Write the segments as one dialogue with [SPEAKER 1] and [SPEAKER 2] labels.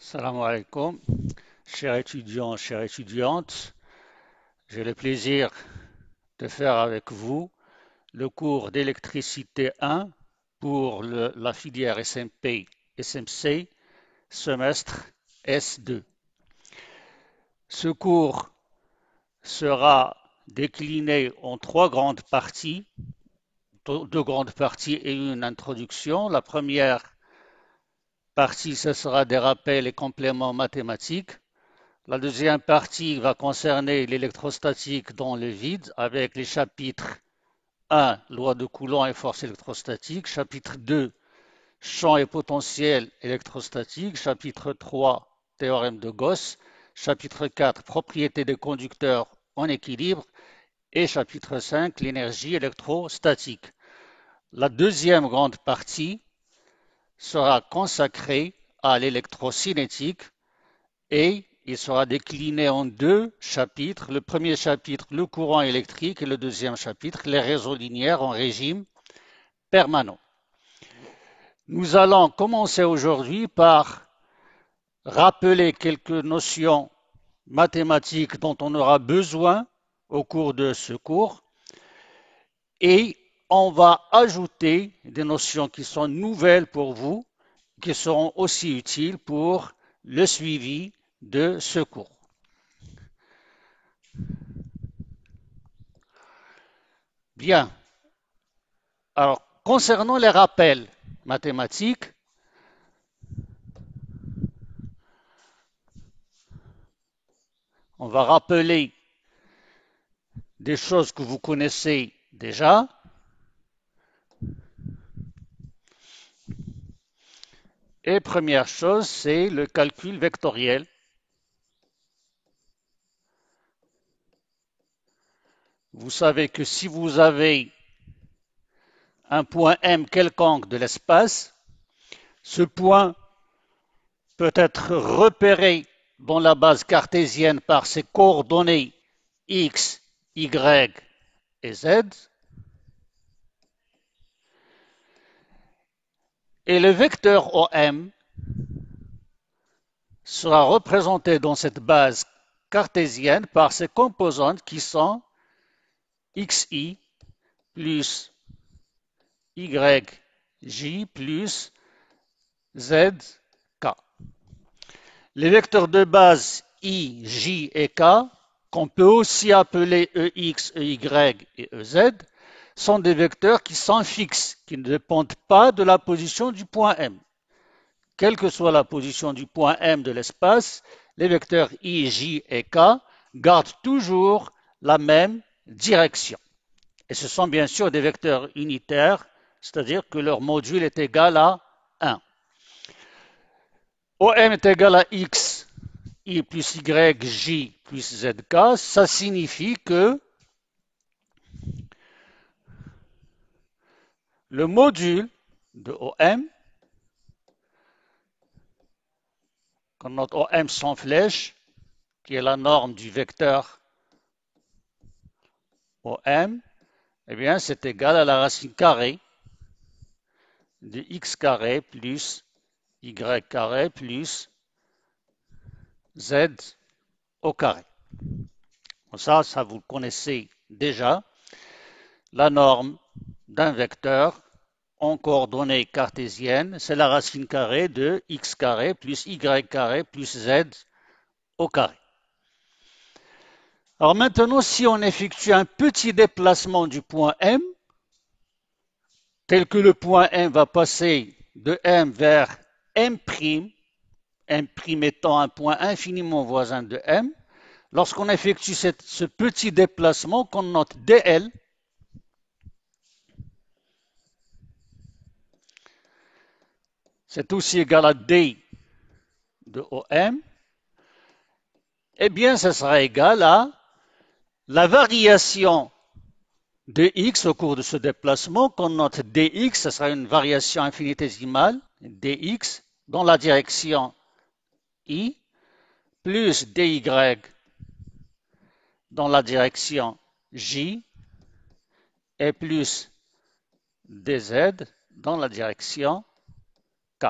[SPEAKER 1] Salam alaikum, chers étudiants, chères étudiantes, j'ai le plaisir de faire avec vous le cours d'électricité 1 pour la filière SMP SMC semestre S2. Ce cours sera décliné en trois grandes parties, deux grandes parties et une introduction. La première partie, ce sera des rappels et compléments mathématiques. La deuxième partie va concerner l'électrostatique dans le vide avec les chapitres 1, loi de Coulomb et force électrostatique, chapitre 2, champ et potentiel électrostatique, chapitre 3, théorème de Gauss, chapitre 4, propriétés des conducteurs en équilibre et chapitre 5, l'énergie électrostatique. La deuxième grande partie sera consacrée à l'électrocinétique et il sera décliné en deux chapitres. Le premier chapitre, le courant électrique, et le deuxième chapitre, les réseaux linéaires en régime permanent. Nous allons commencer aujourd'hui par rappeler quelques notions mathématiques dont on aura besoin au cours de ce cours et on va ajouter des notions qui sont nouvelles pour vous, qui seront aussi utiles pour le suivi de ce cours. Bien. Alors, concernant les rappels mathématiques, on va rappeler des choses que vous connaissez déjà. Et première chose, c'est le calcul vectoriel. Vous savez que si vous avez un point M quelconque de l'espace, ce point peut être repéré dans la base cartésienne par ses coordonnées x, y et z. Et le vecteur OM sera représenté dans cette base cartésienne par ses composantes qui sont xi plus yj plus zk. Les vecteurs de base i, j et k, qu'on peut aussi appeler ex, ey et ez, sont des vecteurs qui sont fixes, qui ne dépendent pas de la position du point M. Quelle que soit la position du point M de l'espace, les vecteurs i, j et k gardent toujours la même direction. Et ce sont bien sûr des vecteurs unitaires, c'est-à-dire que leur module est égal à 1. OM est égal à x, i plus y, j plus zk. Ça signifie que le module de OM, qu'on note OM sans flèche, qui est la norme du vecteur OM, eh bien, c'est égal à la racine carrée de x carré plus y carré plus z au carré. Ça vous le connaissez déjà. La norme d'un vecteur en coordonnées cartésiennes, c'est la racine carrée de x carré plus y carré plus z au carré. Alors maintenant, si on effectue un petit déplacement du point M, tel que le point M va passer de M vers M', M' étant un point infiniment voisin de M, lorsqu'on effectue ce petit déplacement qu'on note dl, c'est aussi égal à d de OM, eh bien, ça sera égal à la variation de x au cours de ce déplacement, qu'on note dx, ce sera une variation infinitésimale, dx, dans la direction i, plus dy dans la direction j, et plus dz dans la direction k.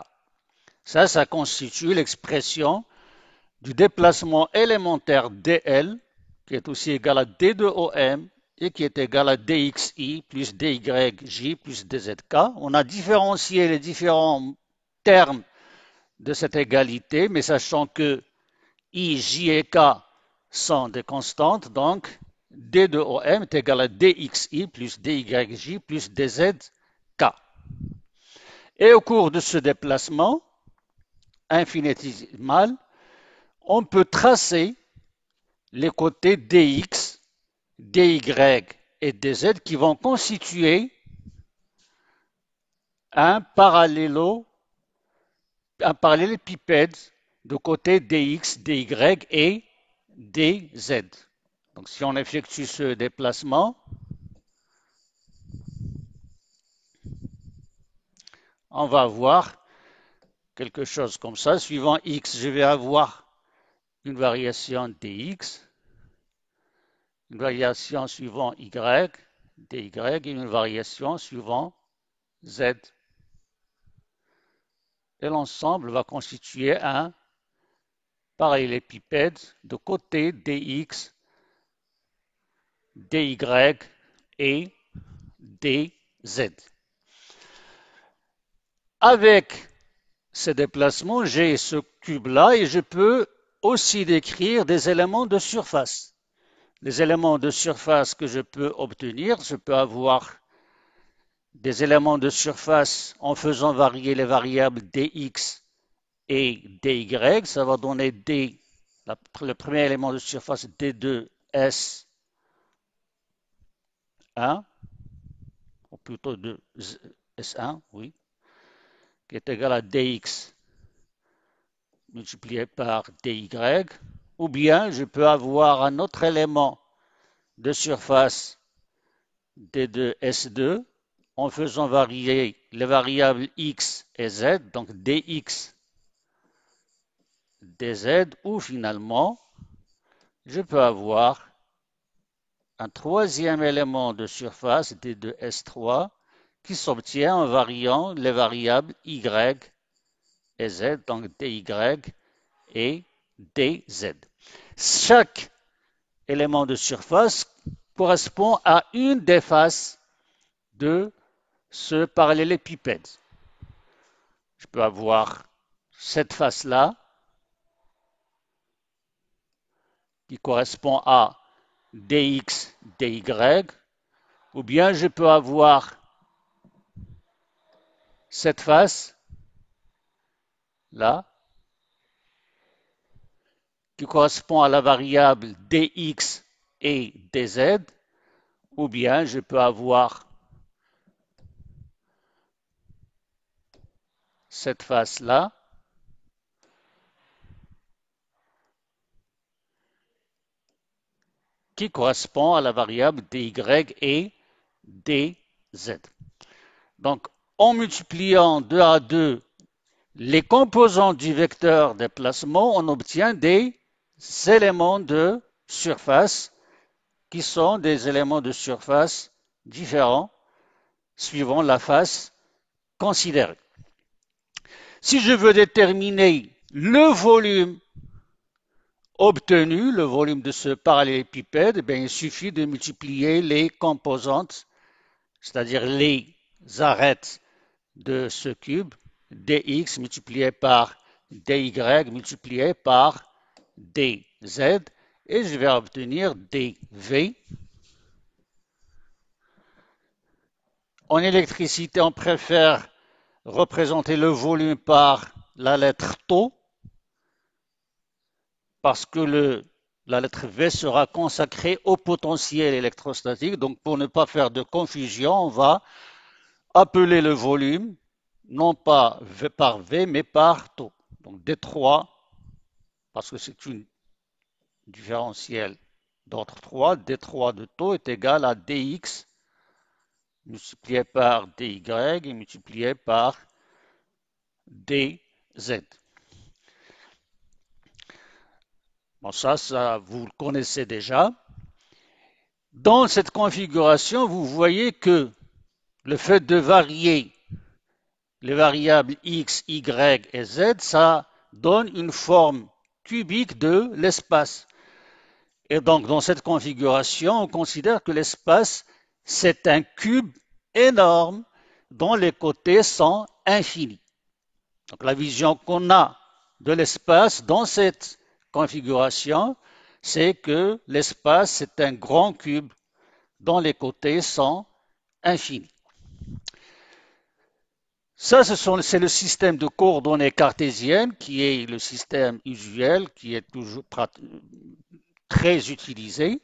[SPEAKER 1] Ça constitue l'expression du déplacement élémentaire dl, qui est aussi égal à d de OM, et qui est égal à dxi plus dyj plus dzk. On a différencié les différents termes de cette égalité, mais sachant que I, J et K sont des constantes, donc d de OM est égal à dxi plus dyj plus dzk. Et au cours de ce déplacement infinitésimal, on peut tracer les côtés dx, dy et dz qui vont constituer un parallélépipède de côté dx, dy et dz. Donc si on effectue ce déplacement, on va avoir quelque chose comme ça. Suivant x, je vais avoir une variation dx, une variation suivant y, dy, et une variation suivant z. Et l'ensemble va constituer un parallélépipède de côté dx, dy et dz. Avec ces déplacements, j'ai ce cube-là et je peux aussi décrire des éléments de surface. Les éléments de surface que je peux obtenir, je peux avoir des éléments de surface en faisant varier les variables dx et dy. Ça va donner le premier élément de surface d2s1, ou plutôt de S1, oui, qui est égal à dx multiplié par dy, ou bien je peux avoir un autre élément de surface d2s2 en faisant varier les variables x et z, donc dx, dz, ou finalement, je peux avoir un troisième élément de surface d2s3 qui s'obtient en variant les variables y et z, donc dy et dz. Chaque élément de surface correspond à une des faces de ce parallélépipède. Je peux avoir cette face-là qui correspond à dx, dy, ou bien je peux avoir cette face là qui correspond à la variable dx et dz, ou bien je peux avoir cette face là qui correspond à la variable dy et dz. Donc, en multipliant 2 à 2 les composants du vecteur déplacement, on obtient des éléments de surface qui sont des éléments de surface différents suivant la face considérée. Si je veux déterminer le volume obtenu, le volume de ce parallélépipède, eh il suffit de multiplier les composantes, c'est-à-dire les arêtes de ce cube, dx multiplié par dy multiplié par dz, et je vais obtenir dv. En électricité, on préfère représenter le volume par la lettre τ, parce que la lettre V sera consacrée au potentiel électrostatique. Donc, pour ne pas faire de confusion, on va appeler le volume non pas V par V, mais par τ. Donc, D3, parce que c'est une différentielle d'ordre 3, D3 de τ est égal à dx multiplié par dy et multiplié par dz. Bon, ça, vous le connaissez déjà. Dans cette configuration, vous voyez que le fait de varier les variables x, y et z, ça donne une forme cubique de l'espace. Et donc, dans cette configuration, on considère que l'espace, c'est un cube énorme dont les côtés sont infinis. Donc, la vision qu'on a de l'espace dans cette configuration, c'est que l'espace, c'est un grand cube dont les côtés sont infinis. Ça, c'est le système de coordonnées cartésiennes qui est le système usuel, qui est toujours très utilisé.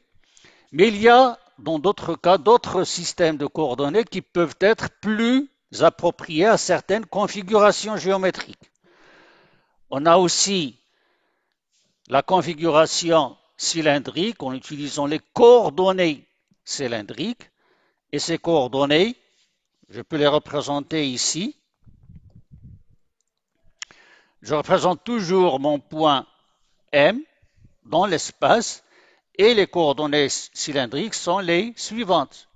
[SPEAKER 1] Mais il y a, dans d'autres cas, d'autres systèmes de coordonnées qui peuvent être plus appropriés à certaines configurations géométriques. On a aussi la configuration cylindrique en utilisant les coordonnées cylindriques. Et ces coordonnées, je peux les représenter ici. Je représente toujours mon point M dans l'espace et les coordonnées cylindriques sont les suivantes.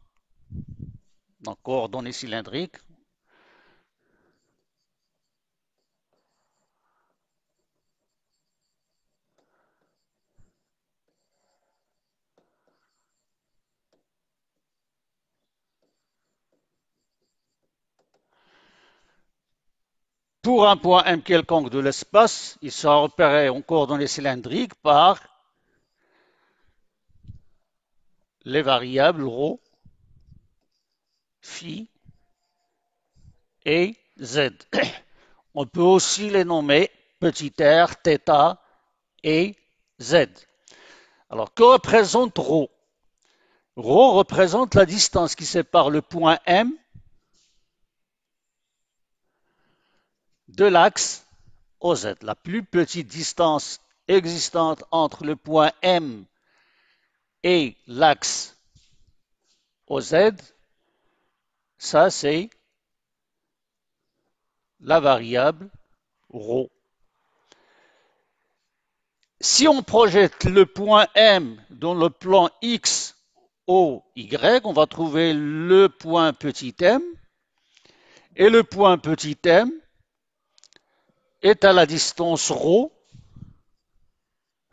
[SPEAKER 1] Donc, coordonnées cylindriques. Pour un point M quelconque de l'espace, il sera repéré en coordonnées cylindriques par les variables ρ, phi et z. On peut aussi les nommer petit r, θ et z. Alors, que représente ρ? Ρ représente la distance qui sépare le point M de l'axe OZ. La plus petite distance existante entre le point M et l'axe OZ, ça c'est la variable ρ. Si on projette le point M dans le plan X, O, Y, on va trouver le point petit m. Et le point petit m est à la distance ρ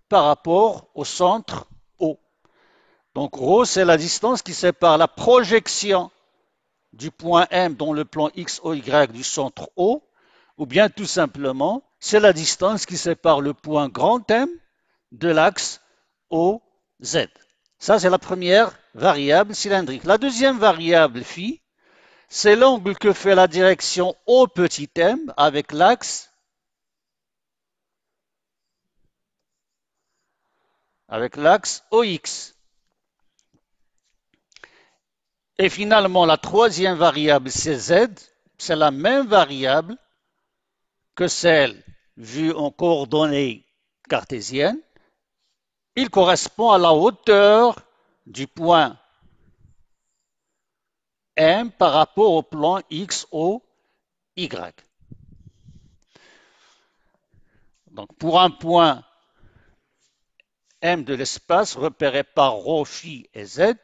[SPEAKER 1] par rapport au centre O. Donc ρ, c'est la distance qui sépare la projection du point M dans le plan X, O, Y du centre O, ou bien tout simplement, c'est la distance qui sépare le point grand M de l'axe OZ. Ça, c'est la première variable cylindrique. La deuxième variable phi, c'est l'angle que fait la direction O petit m avec l'axe OX. Et finalement, la troisième variable, c'est Z. C'est la même variable que celle vue en coordonnées cartésiennes. Il correspond à la hauteur du point M par rapport au plan X, O, Y. Donc, pour un point M de l'espace repéré par ρ, phi et Z,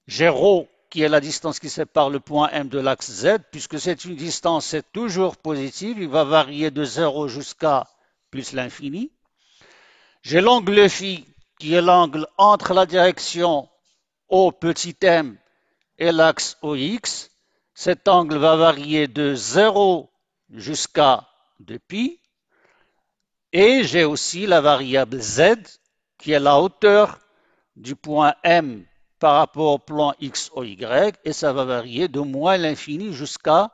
[SPEAKER 1] j'ai ρ qui est la distance qui sépare le point M de l'axe Z, puisque c'est une distance, c'est toujours positive, il va varier de 0 jusqu'à plus l'infini. J'ai l'angle phi qui est l'angle entre la direction O petit m et l'axe OX. Cet angle va varier de 0 jusqu'à 2π. Et j'ai aussi la variable Z qui est la hauteur du point M par rapport au plan X, O, Y, et ça va varier de moins l'infini jusqu'à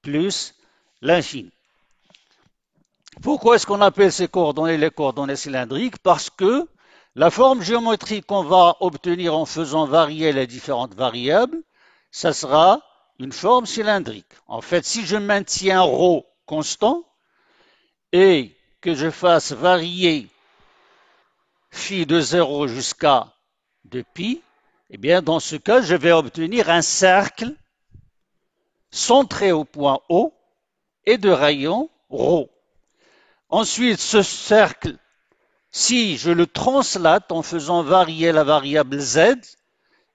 [SPEAKER 1] plus l'infini. Pourquoi est-ce qu'on appelle ces coordonnées les coordonnées cylindriques? Parce que la forme géométrique qu'on va obtenir en faisant varier les différentes variables, ça sera une forme cylindrique. En fait, si je maintiens ρ constant et que je fasse varier phi de 0 jusqu'à 2π, eh bien, dans ce cas, je vais obtenir un cercle centré au point O et de rayon ρ. Ensuite, ce cercle, si je le translate en faisant varier la variable Z,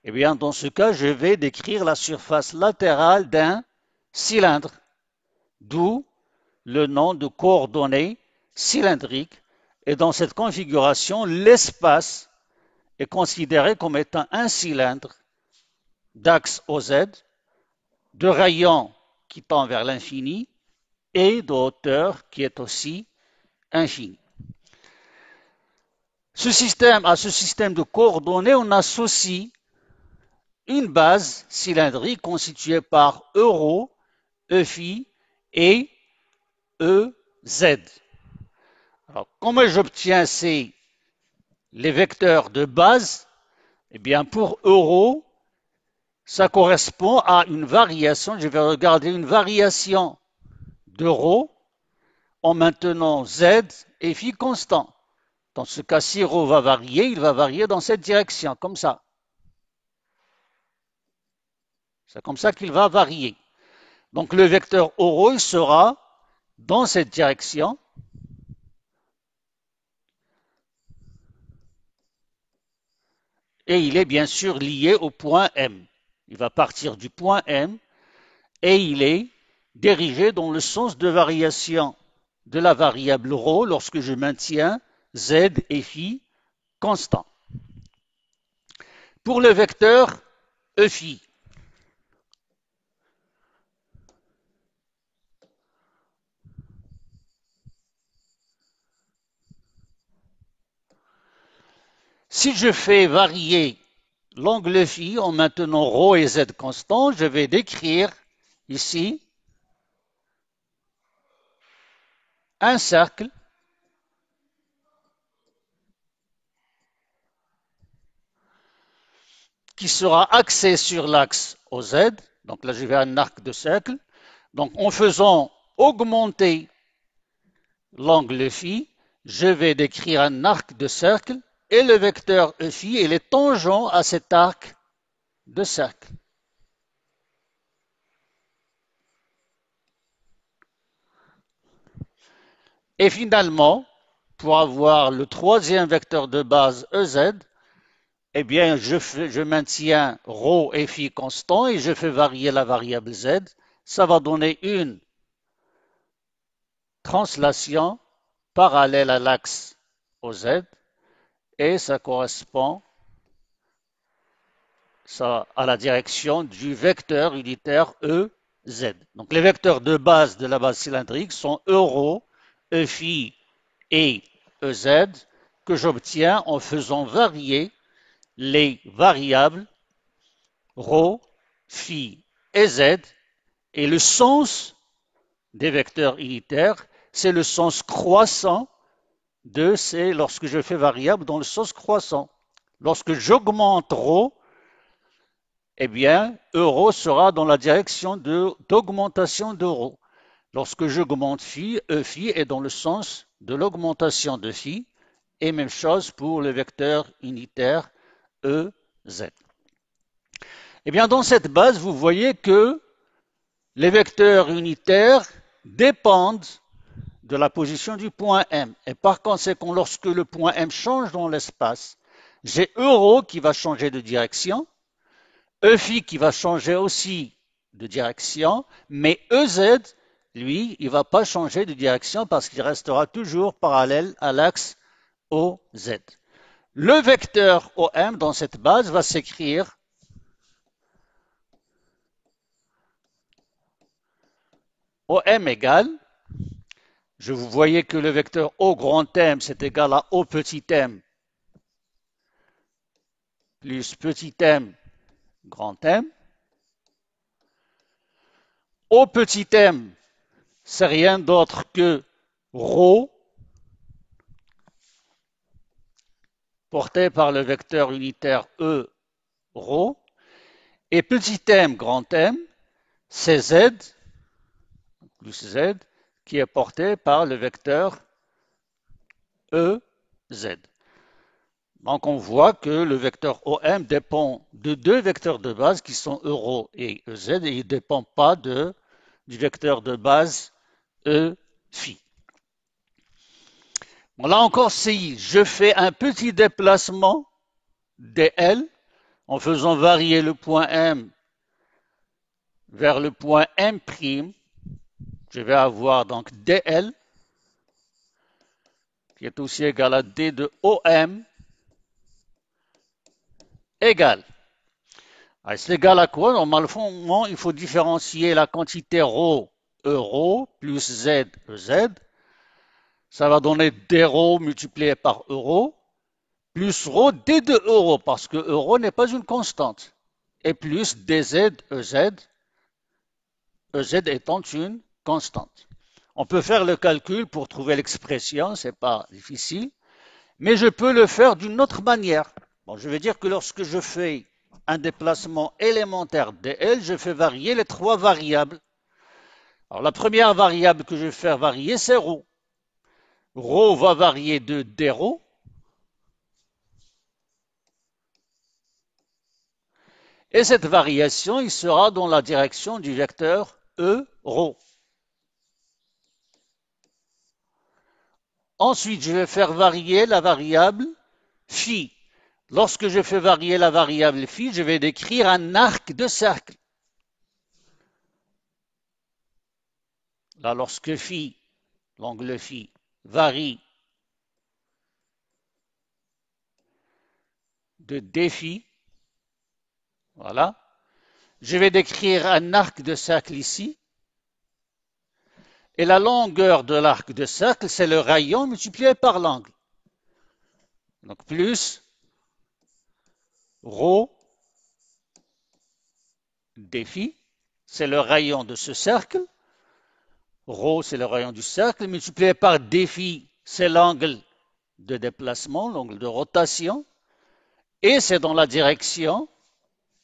[SPEAKER 1] eh bien, dans ce cas, je vais décrire la surface latérale d'un cylindre d'où le nom de coordonnées cylindriques. Et dans cette configuration, l'espace est considéré comme étant un cylindre d'axe OZ, de rayon qui tend vers l'infini et de hauteur qui est aussi infinie. À ce système de coordonnées, on associe une base cylindrique constituée par ρ, Φ et EZ. Alors, comment j'obtiens les vecteurs de base? Eh bien, pour euro, ça correspond à une variation. Je vais regarder une variation de ρ en maintenant Z et Φ constant. Dans ce cas, si ρ va varier, il va varier dans cette direction, comme ça. C'est comme ça qu'il va varier. Donc, le vecteur euro, il sera dans cette direction. Et il est bien sûr lié au point M. Il va partir du point M et il est dirigé dans le sens de variation de la variable ρ lorsque je maintiens Z et Φ constants. Pour le vecteur Φ, si je fais varier l'angle Φ en maintenant ρ et Z constants, je vais décrire ici un cercle qui sera axé sur l'axe OZ. Donc là, je vais à un arc de cercle. Donc en faisant augmenter l'angle Φ, je vais décrire un arc de cercle et le vecteur Φ est tangent à cet arc de cercle. Et finalement, pour avoir le troisième vecteur de base EZ, eh bien, je maintiens ρ et Φ constants et je fais varier la variable Z. Ça va donner une translation parallèle à l'axe OZ et ça correspond à la direction du vecteur unitaire EZ. Donc les vecteurs de base de la base cylindrique sont ρ, Φ et EZ que j'obtiens en faisant varier les variables ρ, Φ et Z et le sens des vecteurs unitaires, c'est le sens croissant lorsque je fais variable dans le sens croissant. Lorsque j'augmente ρ, eh bien, euro sera dans la direction d'augmentation d'euro. Lorsque j'augmente phi, phi est dans le sens de l'augmentation de phi, et même chose pour le vecteur unitaire EZ. Eh bien, dans cette base, vous voyez que les vecteurs unitaires dépendent de la position du point M. Et par conséquent, lorsque le point M change dans l'espace, j'ai euro qui va changer de direction, Phi qui va changer aussi de direction, mais EZ, lui, il ne va pas changer de direction parce qu'il restera toujours parallèle à l'axe OZ. Le vecteur OM dans cette base va s'écrire OM égale, vous voyez que le vecteur O grand M, c'est égal à O petit m plus petit m grand M. O petit m, c'est rien d'autre que ρ porté par le vecteur unitaire E, ρ, et petit m, grand M, c'est Z, plus Z, qui est porté par le vecteur EZ. Donc on voit que le vecteur OM dépend de deux vecteurs de base qui sont euro et EZ et il ne dépend pas du vecteur de base Eφ. Bon, là encore, si je fais un petit déplacement dl en faisant varier le point M vers le point M', je vais avoir donc dl qui est aussi égal à d de OM égale. C'est égal à quoi? Normalement, il faut différencier la quantité ρ euro plus z ez. Ça va donner d ρ multiplié par euro plus ρ d de euro parce que euro n'est pas une constante. Et plus dz ez étant une constante. On peut faire le calcul pour trouver l'expression, c'est pas difficile, mais je peux le faire d'une autre manière. Bon, je vais dire que lorsque je fais un déplacement élémentaire dl, je fais varier les trois variables. Alors la première variable que je vais faire varier, c'est ρ. Ρ va varier de dρ. Et cette variation, il sera dans la direction du vecteur E, ρ. Ensuite, je vais faire varier la variable phi. Lorsque je fais varier la variable phi, je vais décrire un arc de cercle. Là, lorsque phi, l'angle phi, varie de d phi, voilà, je vais décrire un arc de cercle ici. Et la longueur de l'arc de cercle, c'est le rayon multiplié par l'angle. Donc plus ρ d phi, c'est le rayon de ce cercle. Ρ, c'est le rayon du cercle, multiplié par d phi, c'est l'angle de déplacement, l'angle de rotation. Et c'est dans la direction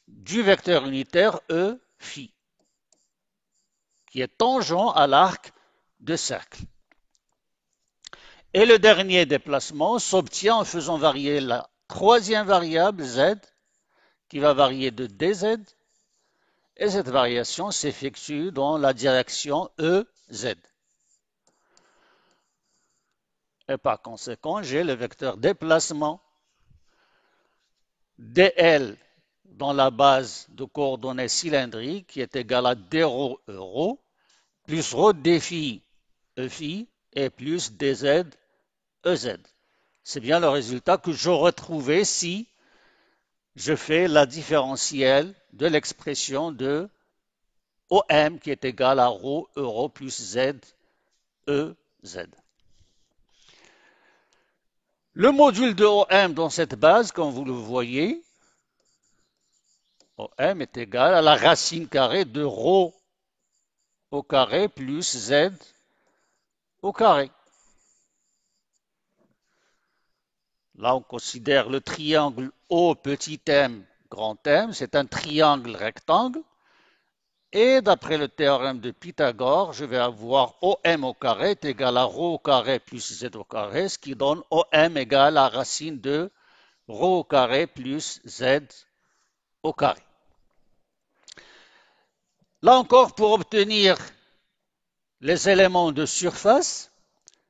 [SPEAKER 1] du vecteur unitaire E phi, qui est tangent à l'arc de cercle. Et le dernier déplacement s'obtient en faisant varier la troisième variable z, qui va varier de dz, et cette variation s'effectue dans la direction EZ. Et par conséquent, j'ai le vecteur déplacement dl dans la base de coordonnées cylindriques qui est égal à dρ euro plus ρ d phi e phi et plus dz ez. C'est bien le résultat que j'aurais trouvé si je fais la différentielle de l'expression de OM qui est égal à ρ euro plus z ez. Le module de OM dans cette base, comme vous le voyez, OM est égal à la racine carrée de ρ au carré plus z au carré. Là, on considère le triangle O petit m grand M, c'est un triangle rectangle. Et d'après le théorème de Pythagore, je vais avoir OM au carré est égal à ρ au carré plus z au carré, ce qui donne OM égale à la racine de ρ au carré plus z au carré. Là encore, pour obtenir les éléments de surface,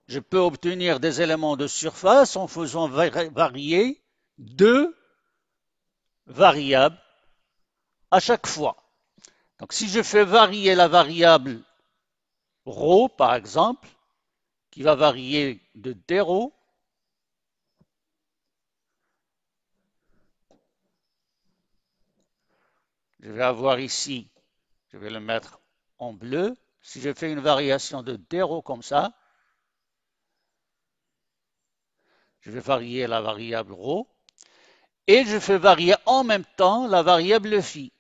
[SPEAKER 1] je peux obtenir des éléments de surface en faisant varier deux variables à chaque fois. Donc si je fais varier la variable ρ, par exemple, qui va varier de dρ, je vais avoir ici, je vais le mettre en bleu, si je fais une variation de dρ comme ça, je vais varier la variable ρ, et je fais varier en même temps la variable phi.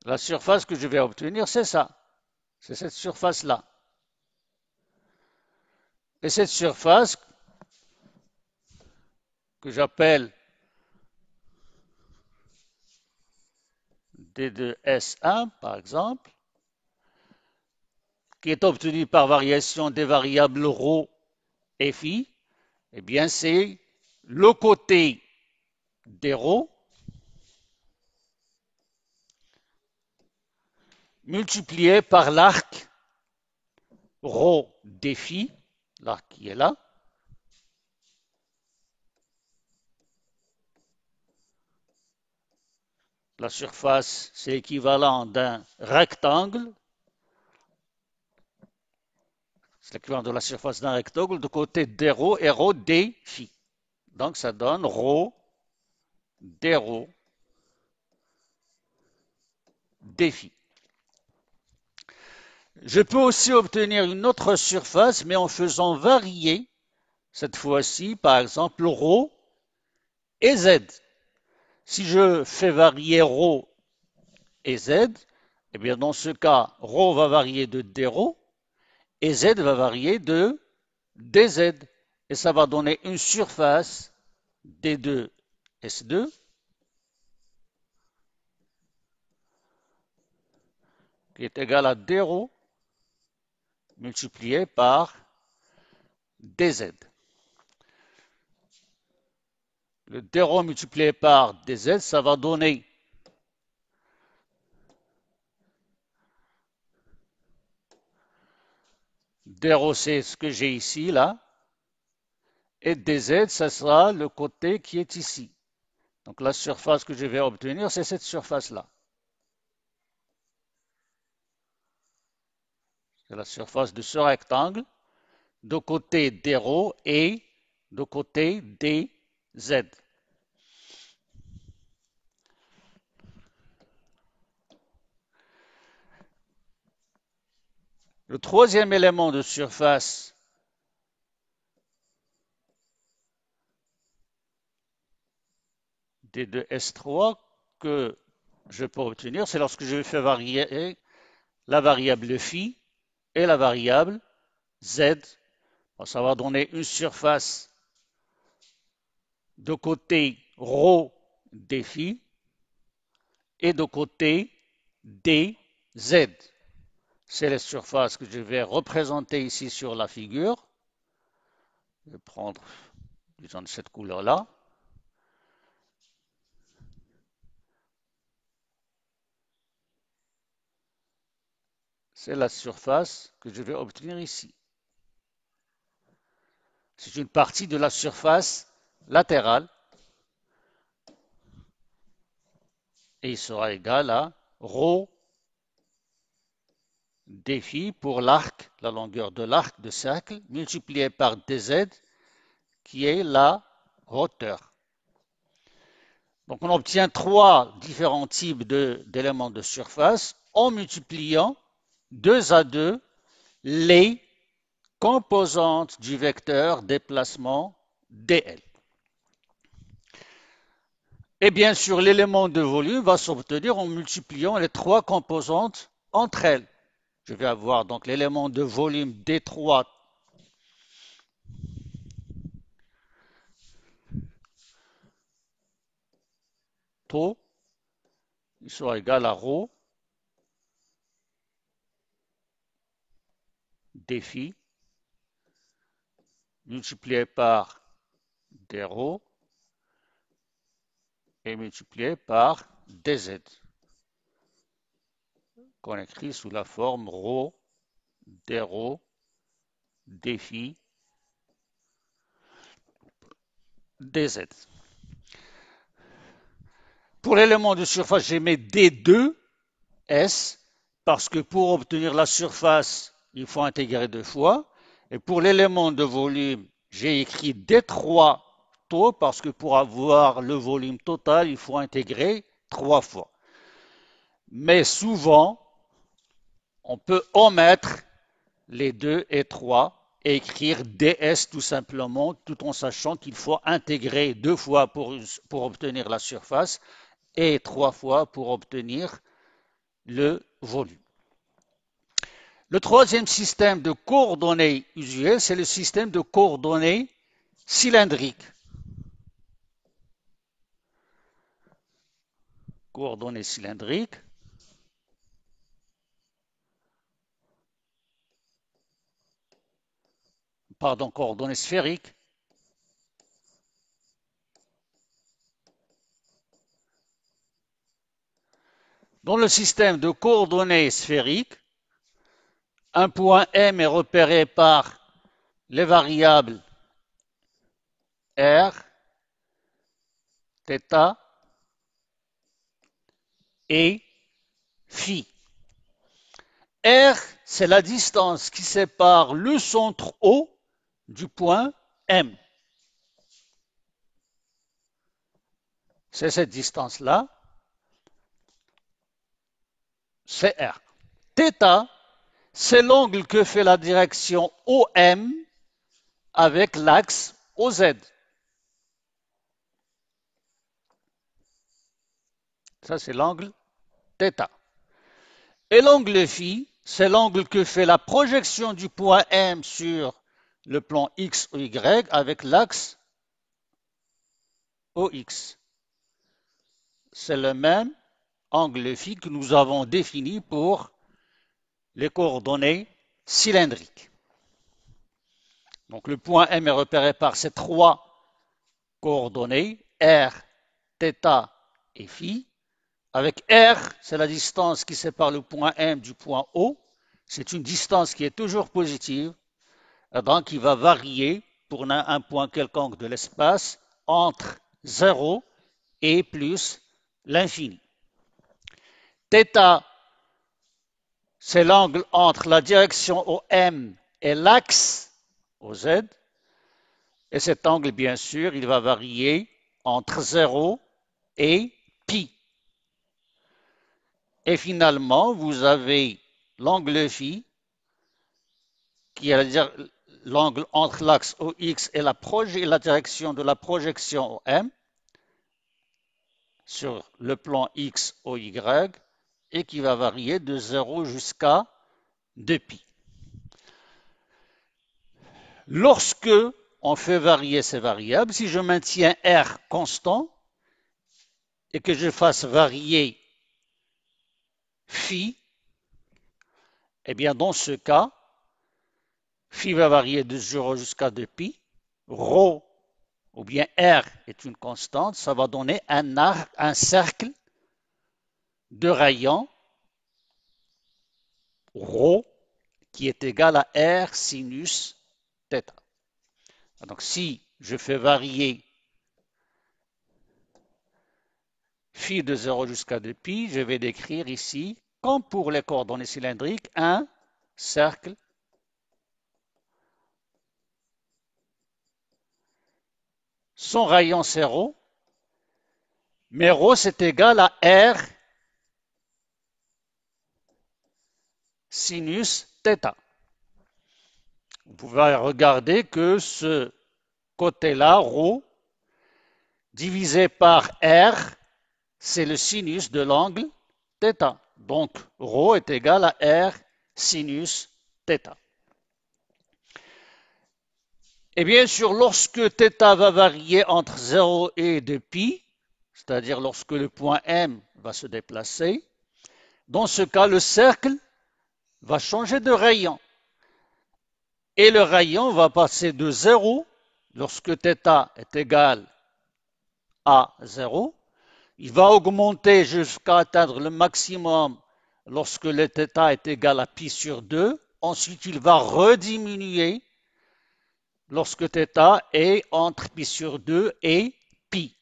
[SPEAKER 1] La surface que je vais obtenir, c'est ça. C'est cette surface-là. Et cette surface que j'appelle D2S1, par exemple, qui est obtenue par variation des variables ρ et phi, eh bien, c'est le côté des ρ multiplié par l'arc ρ des phi, l'arc qui est là, La surface, c'est l'équivalent d'un rectangle. C'est l'équivalent de la surface d'un rectangle de côté d rho et rho d phi. Donc ça donne rho d rho d phi. Je peux aussi obtenir une autre surface, mais en faisant varier, cette fois-ci, par exemple, rho et z. Si je fais varier rho et z, eh bien dans ce cas, rho va varier de d rho et z va varier de dz. Et ça va donner une surface d2 s2 qui est égale à d rho multiplié par dz. Le d rho multiplié par dz, ça va donner d rho, c'est ce que j'ai ici, là, et dz, ça sera le côté qui est ici. Donc la surface que je vais obtenir, c'est cette surface-là. C'est la surface de ce rectangle, de côté d rho et de côté dz. Le troisième élément de surface d2s3 que je peux obtenir, c'est lorsque je fais varier la variable phi et la variable z. Ça va donner une surface de côté rho d phi et de côté dz. C'est la surface que je vais représenter ici sur la figure. Je vais prendre, disons, cette couleur-là. C'est la surface que je vais obtenir ici. C'est une partie de la surface latérale et il sera égal à rho d phi pour l'arc, la longueur de l'arc de cercle, multiplié par dz, qui est la hauteur. Donc on obtient trois différents types d'éléments de surface en multipliant 2 à 2 les composantes du vecteur déplacement dl. Et bien sûr, l'élément de volume va s'obtenir en multipliant les trois composantes entre elles. Je vais avoir donc l'élément de volume D3 taux, il sera égal à rho d phi multiplié par d rho et multiplié par dz, qu'on écrit sous la forme rho d rho d phi dz. Pour l'élément de surface, j'ai mis D2S parce que pour obtenir la surface, il faut intégrer deux fois. Et pour l'élément de volume, j'ai écrit D3 taux parce que pour avoir le volume total, il faut intégrer trois fois. Mais souvent, on peut omettre les 2 et 3 et écrire ds tout simplement, tout en sachant qu'il faut intégrer deux fois pour obtenir la surface et trois fois pour obtenir le volume. Le troisième système de coordonnées usuel, c'est le système de coordonnées cylindriques. Coordonnées cylindriques. Pardon, coordonnées sphériques. Dans le système de coordonnées sphériques, un point M est repéré par les variables R, θ et phi. R, c'est la distance qui sépare le centre O du point M. C'est cette distance-là, c'est R. Θ, c'est l'angle que fait la direction OM avec l'axe OZ. Ça, c'est l'angle θ. Et l'angle phi, c'est l'angle que fait la projection du point M sur le plan X ou Y avec l'axe OX. C'est le même angle phi que nous avons défini pour les coordonnées cylindriques. Donc le point M est repéré par ces trois coordonnées, R, θ et phi. Avec R, c'est la distance qui sépare le point M du point O. C'est une distance qui est toujours positive, donc qui va varier pour un point quelconque de l'espace entre 0 et plus l'infini. Θ, c'est l'angle entre la direction OM et l'axe OZ. Et cet angle, bien sûr, il va varier entre 0 et pi. Et finalement, vous avez l'angle phi, qui est l'angle entre l'axe OX et la direction de la projection OM sur le plan X ou Y, et qui va varier de 0 jusqu'à 2pi. Lorsque on fait varier ces variables, si je maintiens R constant et que je fasse varier phi, eh bien dans ce cas, phi va varier de 0 jusqu'à 2pi, ρ ou bien R est une constante, ça va donner un cercle de rayons ρ qui est égal à R sinus θ. Donc si je fais varier phi de 0 jusqu'à 2pi, je vais décrire ici, comme pour les coordonnées cylindriques, un cercle son rayon c'est ρ, mais ρ c'est égal à R sinus θ. Vous pouvez regarder que ce côté-là, ρ, divisé par R, c'est le sinus de l'angle θ. Donc, ρ est égal à R sinus θ. Et bien sûr, lorsque θ va varier entre 0 et 2pi, c'est-à-dire lorsque le point M va se déplacer, dans ce cas, le cercle va changer de rayon. Et le rayon va passer de 0, lorsque θ est égal à 0, il va augmenter jusqu'à atteindre le maximum lorsque le θ est égal à pi sur 2. Ensuite, il va rediminuer lorsque θ est entre pi sur 2 et pi.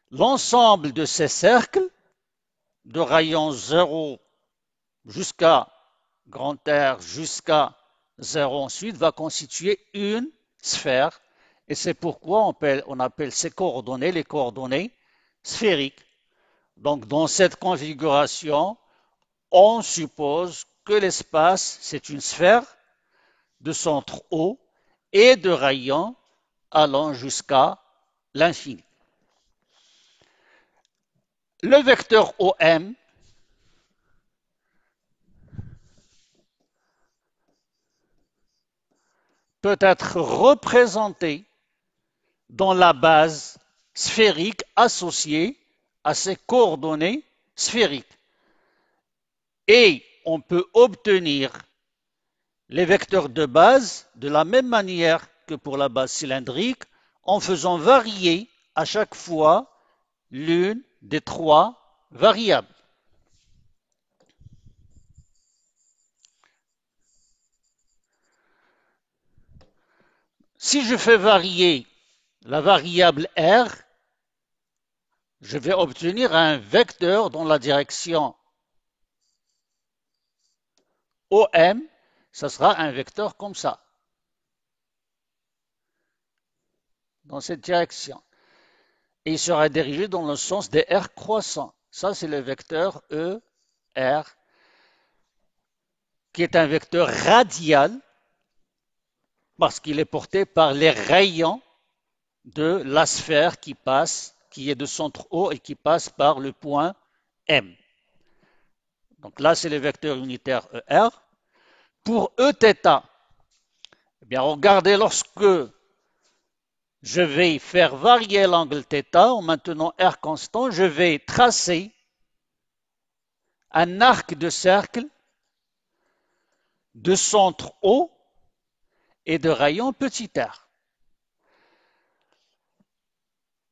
[SPEAKER 1] L'ensemble de ces cercles, de rayon 0 jusqu'à grand R jusqu'à 0 ensuite, va constituer une sphère. Et c'est pourquoi on appelle ces coordonnées les coordonnées sphériques. Donc, dans cette configuration, on suppose que l'espace, c'est une sphère de centre O et de rayons allant jusqu'à l'infini. Le vecteur OM peut être représenté dans la base sphérique associée à ces coordonnées sphériques. Et on peut obtenir les vecteurs de base de la même manière que pour la base cylindrique en faisant varier à chaque fois l'une des trois variables. Si je fais varier la variable R, je vais obtenir un vecteur dans la direction OM, ça sera un vecteur comme ça, dans cette direction. Et il sera dirigé dans le sens des R croissants. Ça, c'est le vecteur ER, qui est un vecteur radial, parce qu'il est porté par les rayons de la sphère qui passe, qui est de centre O et qui passe par le point M. Donc là, c'est le vecteur unitaire ER. Pour Eθ, eh bien, regardez, lorsque je vais faire varier l'angle θ en maintenant R constant, je vais tracer un arc de cercle de centre O et de rayon petit r.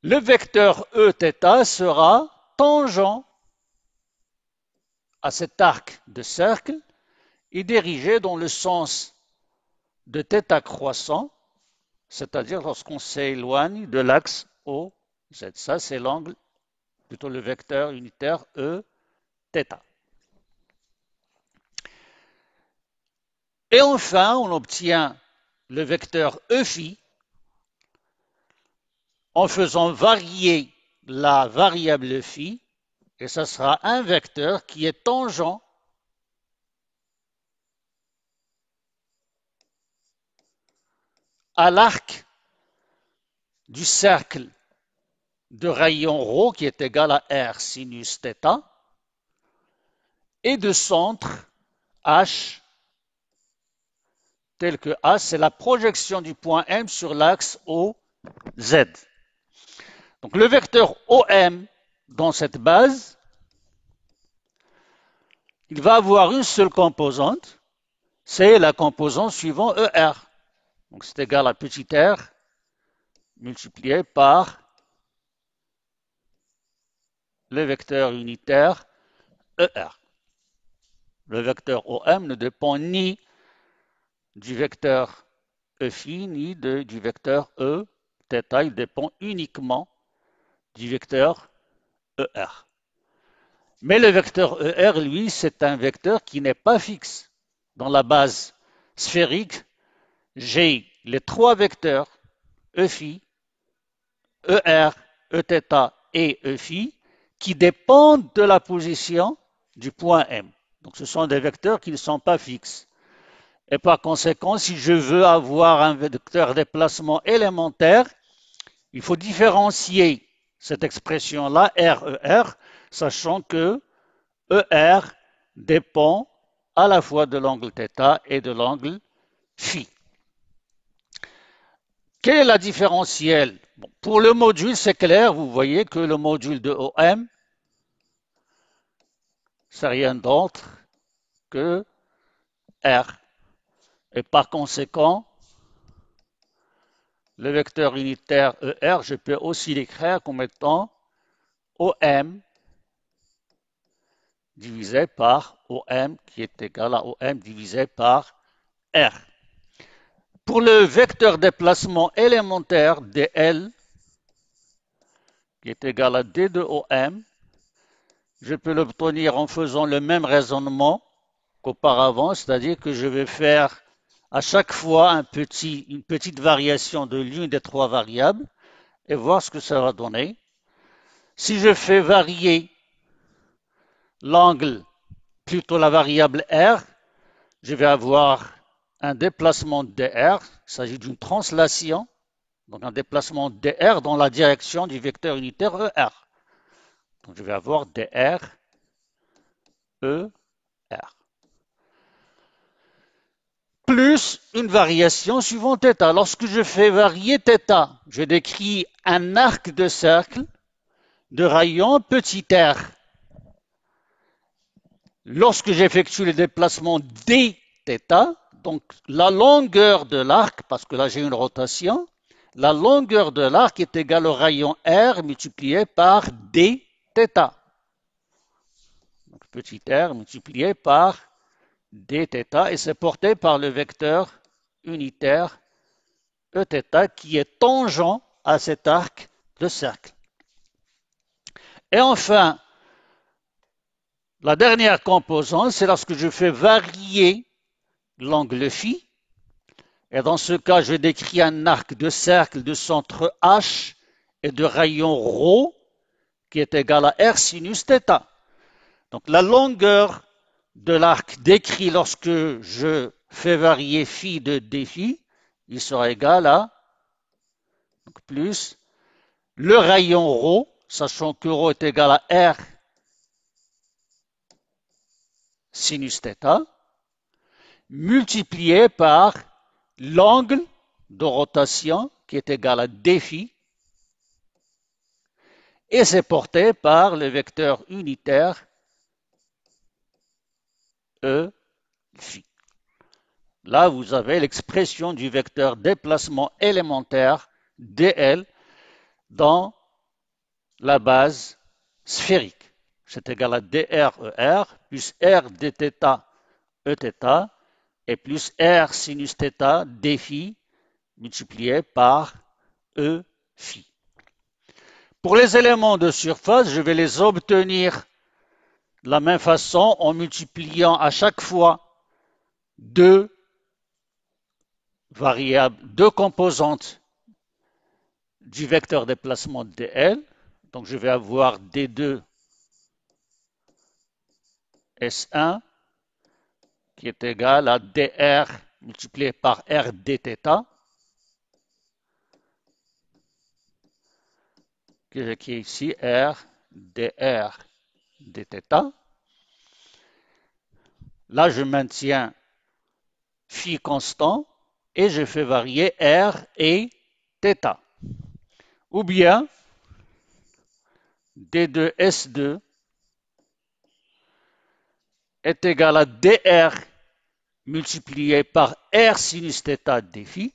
[SPEAKER 1] Le vecteur Eθ sera tangent à cet arc de cercle et dirigé dans le sens de θ croissant, c'est-à-dire lorsqu'on s'éloigne de l'axe OZ. Ça, c'est l'angle, plutôt le vecteur unitaire Eθ. Et enfin, on obtient le vecteur Eφ en faisant varier la variable φ, et ça sera un vecteur qui est tangent à l'arc du cercle de rayon ρ qui est égal à R sinus θ et de centre H tel que H, c'est la projection du point M sur l'axe OZ. Donc le vecteur OM dans cette base, il va avoir une seule composante, c'est la composante suivant ER. Donc c'est égal à petit r multiplié par le vecteur unitaire ER. Le vecteur OM ne dépend ni du vecteur Eφ ni du vecteur Eθ, il dépend uniquement du vecteur ER. Mais le vecteur ER, lui, c'est un vecteur qui n'est pas fixe. Dans la base sphérique, j'ai les trois vecteurs Eφ, ER, Eθ et Eφ qui dépendent de la position du point M. Donc ce sont des vecteurs qui ne sont pas fixes. Et par conséquent, si je veux avoir un vecteur déplacement élémentaire, il faut différencier cette expression-là, RER, sachant que ER dépend à la fois de l'angle θ et de l'angle φ. Quelle est la différentielle? Bon, pour le module, c'est clair, vous voyez que le module de OM, c'est rien d'autre que R. Et par conséquent, le vecteur unitaire ER, je peux aussi l'écrire comme étant OM divisé par OM qui est égal à OM divisé par R. Pour le vecteur déplacement élémentaire dl, qui est égal à d de OM, je peux l'obtenir en faisant le même raisonnement qu'auparavant, c'est-à-dire que je vais faire à chaque fois une petite variation de l'une des trois variables et voir ce que ça va donner. Si je fais varier l'angle, plutôt la variable r, je vais avoir un déplacement dr, il s'agit d'une translation, donc un déplacement dr dans la direction du vecteur unitaire ER. Donc je vais avoir dr, ER. Plus une variation suivant θ. Lorsque je fais varier θ, je décris un arc de cercle de rayon petit r. Lorsque j'effectue le déplacement dθ, donc la longueur de l'arc, parce que là j'ai une rotation, la longueur de l'arc est égale au rayon r multiplié par dθ. Donc petit r multiplié par dθ et c'est porté par le vecteur unitaire Eθ qui est tangent à cet arc de cercle. Et enfin, la dernière composante, c'est lorsque je fais varier l'angle phi. Et dans ce cas, je décris un arc de cercle de centre H et de rayon ρ qui est égal à R sinus θ. Donc la longueur de l'arc décrit lorsque je fais varier phi de dφ, il sera égal à donc plus le rayon ρ, sachant que ρ est égal à R sinus θ, multiplié par l'angle de rotation qui est égal à dφ, et c'est porté par le vecteur unitaire E phi. Là, vous avez l'expression du vecteur déplacement élémentaire dl dans la base sphérique. C'est égal à drEr plus r dθ Eθ et plus r sinus θ dφ multiplié par E phi. Pour les éléments de surface, je vais les obtenir de la même façon en multipliant à chaque fois deux variables, deux composantes du vecteur déplacement dl. Donc je vais avoir d2 S1 qui est égal à dr multiplié par r dθ, qui est ici r dr dθ. Là, je maintiens phi constant et je fais varier r et θ. Ou bien d2S2 est égal à dr multiplié par r sinus θ dφ,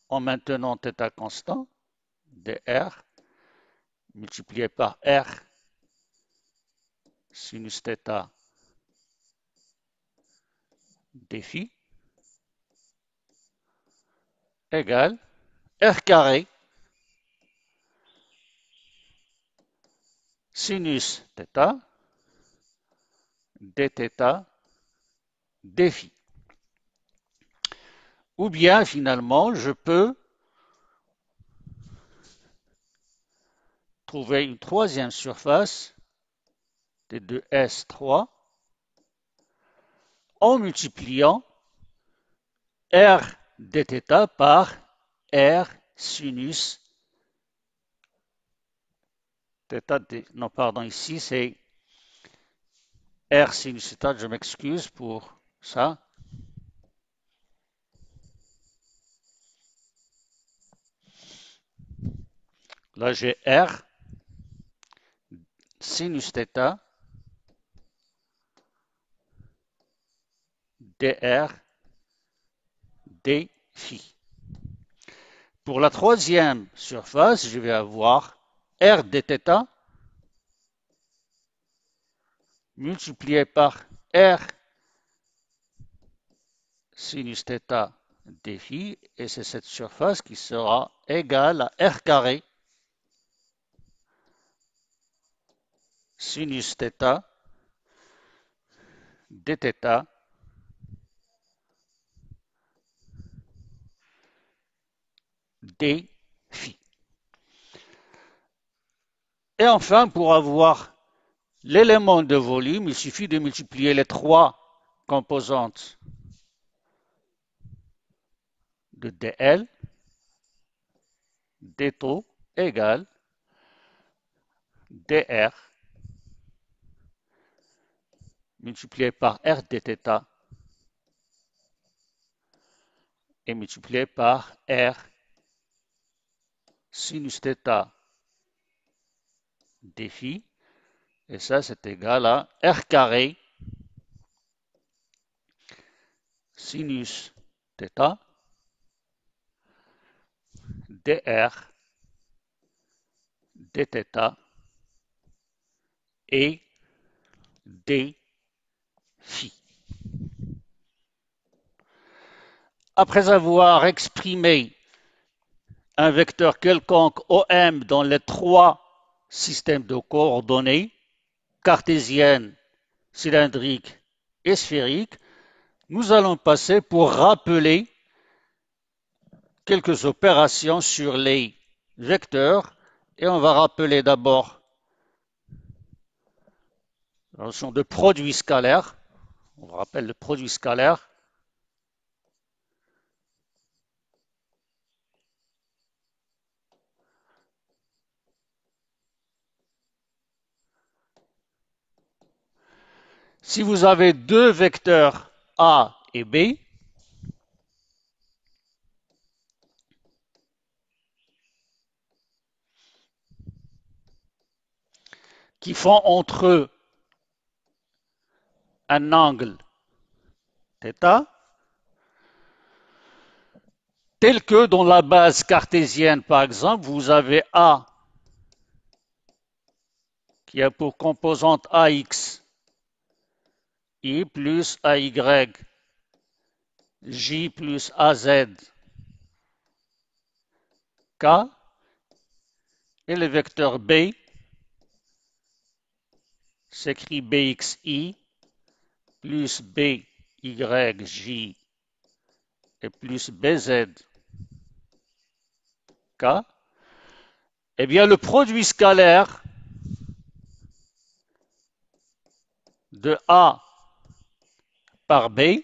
[SPEAKER 1] en maintenant θ constant, dr multiplié par r sinus θ dφ égale r carré sinus θ dθ dφ. Ou bien finalement, je peux trouver une troisième surface de S3 en multipliant r dθ par r sinus θ. Non, pardon, ici c'est r sinus θ, je m'excuse pour ça. Là, j'ai r sinus θ dr dφ. Pour la troisième surface, je vais avoir r dθ multiplié par r sinus θ dφ, et c'est cette surface qui sera égale à r carré sinus θ dθ dφ. Et enfin, pour avoir l'élément de volume, il suffit de multiplier les trois composantes de dl, d taux égale dr multiplié par r dθ et multiplié par r sinus θ dφ, et ça c'est égal à r carré sinus θ dr dθ et dφ. Après avoir exprimé un vecteur quelconque OM dans les trois système de coordonnées cartésiennes, cylindriques et sphériques, nous allons passer pour rappeler quelques opérations sur les vecteurs et on va rappeler d'abord la notion de produit scalaire. On rappelle le produit scalaire. Si vous avez deux vecteurs A et B, qui font entre eux un angle θ, tel que dans la base cartésienne, par exemple, vous avez A qui a pour composante AX, I plus AY, J plus AZ, K, et le vecteur B s'écrit BXI plus BYJ et plus BZK. Eh bien, le produit scalaire de A par B,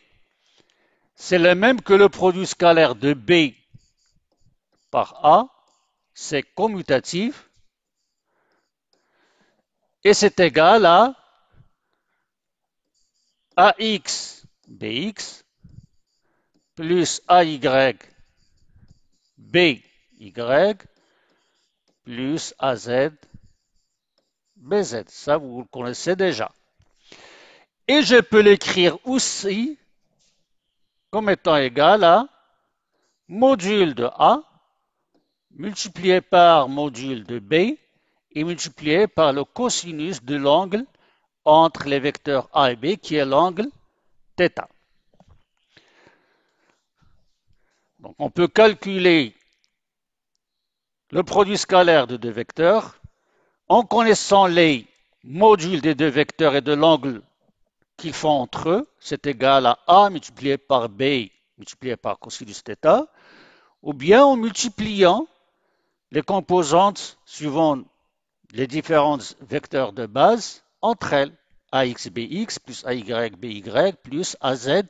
[SPEAKER 1] c'est le même que le produit scalaire de B par A, c'est commutatif, et c'est égal à AX BX plus AY BY plus AZ BZ. Ça, vous le connaissez déjà. Et je peux l'écrire aussi comme étant égal à module de A multiplié par module de B et multiplié par le cosinus de l'angle entre les vecteurs A et B qui est l'angle θ. Donc on peut calculer le produit scalaire de deux vecteurs en connaissant les modules des deux vecteurs et de l'angle qu'ils font entre eux. C'est égal à A multiplié par B multiplié par cosinus θ, ou bien en multipliant les composantes suivant les différents vecteurs de base entre elles. AX BX plus AY BY plus AZ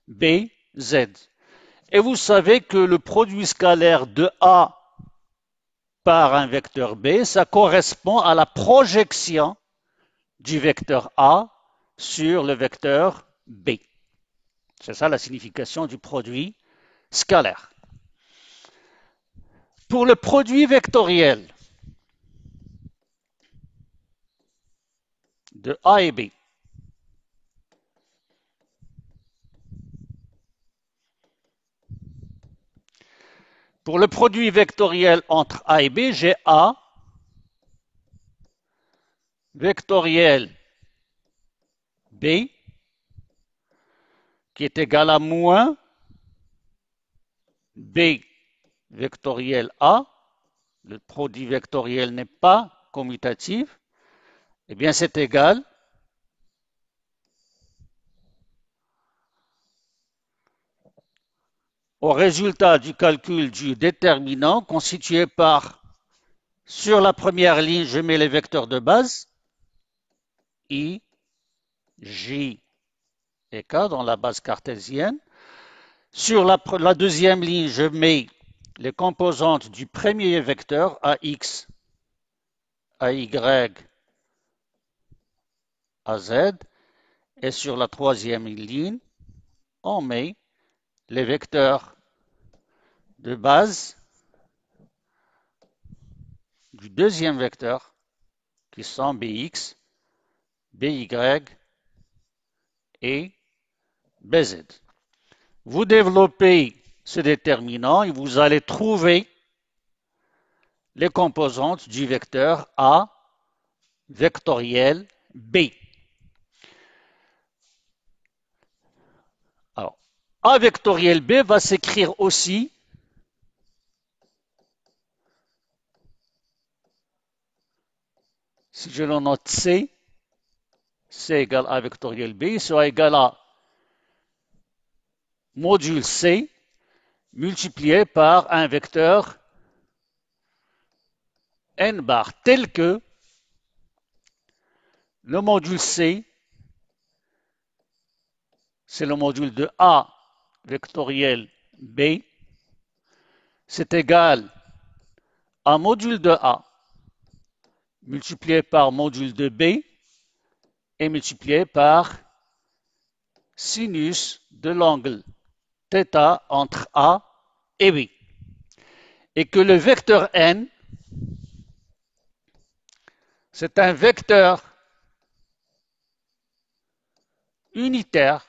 [SPEAKER 1] BZ. Et vous savez que le produit scalaire de A par un vecteur B, ça correspond à la projection du vecteur A sur le vecteur B. C'est ça la signification du produit scalaire. Pour le produit vectoriel de A et B, pour le produit vectoriel entre A et B, j'ai A vectoriel B qui est égal à moins B vectoriel A. Le produit vectoriel n'est pas commutatif. Eh bien, c'est égal au résultat du calcul du déterminant constitué par, sur la première ligne, je mets les vecteurs de base, I, J et K dans la base cartésienne. Sur la deuxième ligne, je mets les composantes du premier vecteur, AX, AY, AZ. Et sur la troisième ligne, on met les vecteurs de base du deuxième vecteur qui sont BX, BY et BZ. Vous développez ce déterminant et vous allez trouver les composantes du vecteur A vectoriel B. Alors, A vectoriel B va s'écrire aussi si je le note C, C égale A vectoriel B, sera égal à module C multiplié par un vecteur n bar, tel que le module C, c'est le module de A vectoriel B, c'est égal à module de A multiplié par module de B et multiplié par sinus de l'angle θ entre A et B. Et que le vecteur n, c'est un vecteur unitaire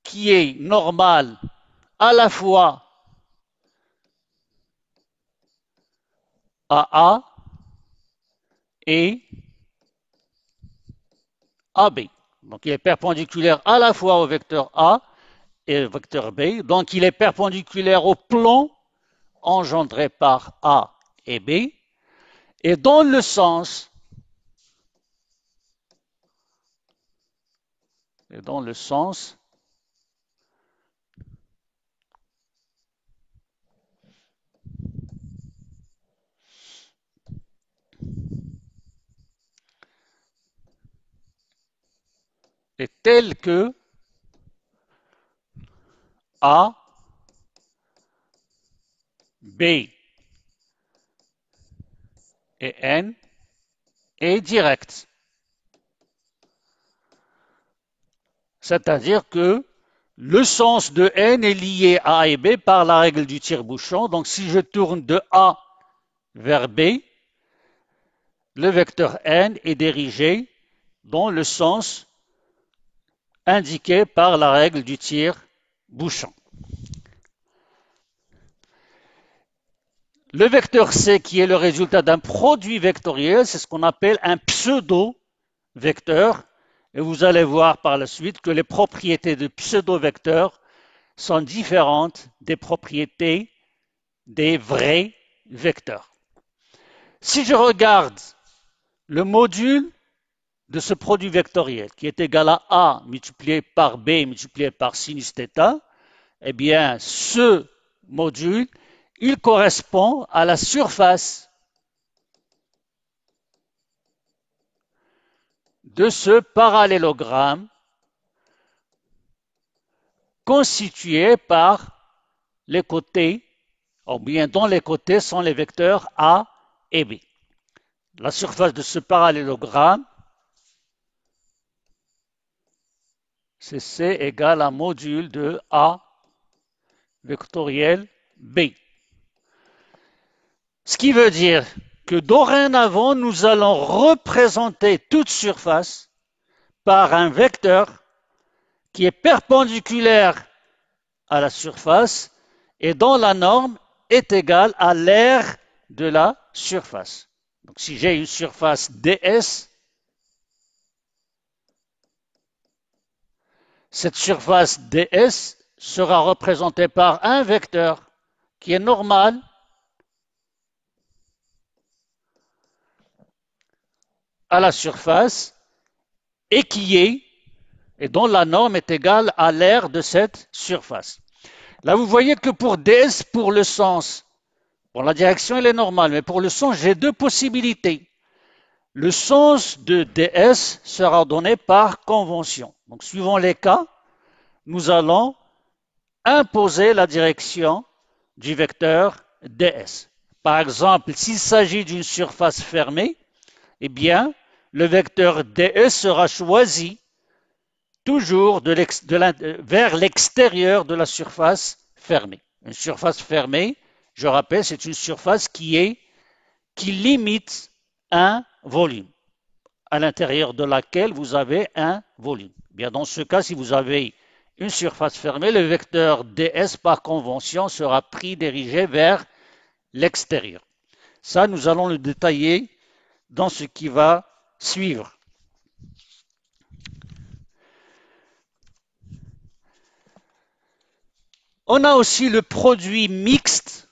[SPEAKER 1] qui est normal à la fois à A et à B. Donc il est perpendiculaire à la fois au vecteur A et au vecteur B. Donc il est perpendiculaire au plan engendré par A et B. Et dans le sens est tel que A, B et N est direct. C'est-à-dire que le sens de N est lié à A et B par la règle du tire-bouchon. Donc si je tourne de A vers B, le vecteur N est dirigé dans le sens indiqué par la règle du tire-bouchon. Le vecteur C, qui est le résultat d'un produit vectoriel, c'est ce qu'on appelle un pseudo-vecteur. Et vous allez voir par la suite que les propriétés de pseudo-vecteurs sont différentes des propriétés des vrais vecteurs. Si je regarde le module de ce produit vectoriel, qui est égal à A multiplié par B multiplié par sinus θ, eh bien, ce module, il correspond à la surface de ce parallélogramme constitué par les côtés, ou bien dont les côtés sont les vecteurs A et B. La surface de ce parallélogramme, c'est C égale à module de A vectoriel B. Ce qui veut dire que dorénavant, nous allons représenter toute surface par un vecteur qui est perpendiculaire à la surface et dont la norme est égale à l'aire de la surface. Donc si j'ai une surface ds, cette surface ds sera représentée par un vecteur qui est normal à la surface et dont la norme est égale à l'aire de cette surface. Là, vous voyez que pour ds, pour le sens, bon, la direction elle est normale, mais pour le sens, j'ai deux possibilités. Le sens de ds sera donné par convention. Donc, suivant les cas, nous allons imposer la direction du vecteur ds. Par exemple, s'il s'agit d'une surface fermée, eh bien, le vecteur ds sera choisi toujours vers l'extérieur de la surface fermée. Une surface fermée, je rappelle, c'est une surface qui limite un volume, à l'intérieur de laquelle vous avez un volume. Bien, dans ce cas, si vous avez une surface fermée, le vecteur ds par convention sera dirigé vers l'extérieur. Ça, nous allons le détailler dans ce qui va suivre. On a aussi le produit mixte